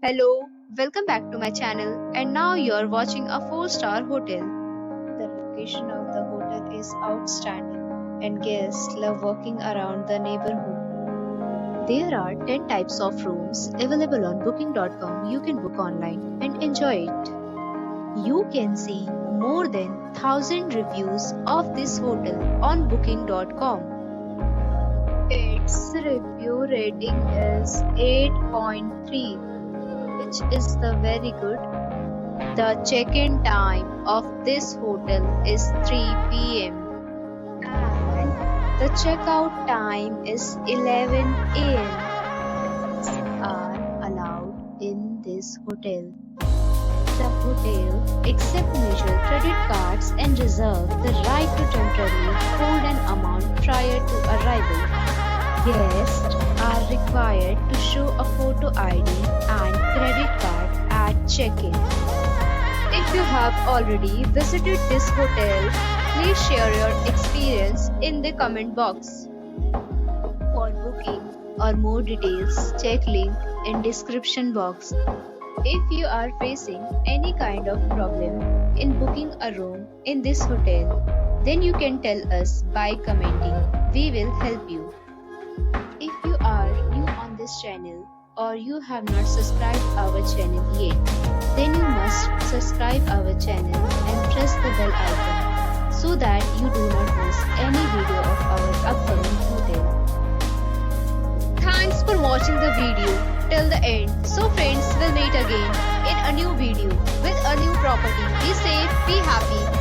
Hello, welcome back to my channel, and now you're watching a 4-star hotel. The location of the hotel is outstanding and guests love walking around the neighborhood. There are 10 types of rooms available on booking.com. You can book online and enjoy it. You can see more than 1000 reviews of this hotel on booking.com. Its review rating is 8.3, which is the very good. The check-in time of this hotel is 3 p.m. and the checkout time is 11 a.m. Pets are allowed in this hotel. The hotel accepts major credit cards and reserves the right to temporarily hold an amount prior to arrival. Guests are required to show a photo ID and credit card at check-in. If you have already visited this hotel, please share your experience in the comment box. For booking or more details, check link in description box. If you are facing any kind of problem in booking a room in this hotel, then you can tell us by commenting. We will help you. If you are new on this channel or you have not subscribed our channel yet, then you must subscribe our channel and press the bell icon so that you do not miss any video of our upcoming hotel. Thanks for watching the video till the end. So friends, will meet again in a new video with a new property. Be safe, be happy.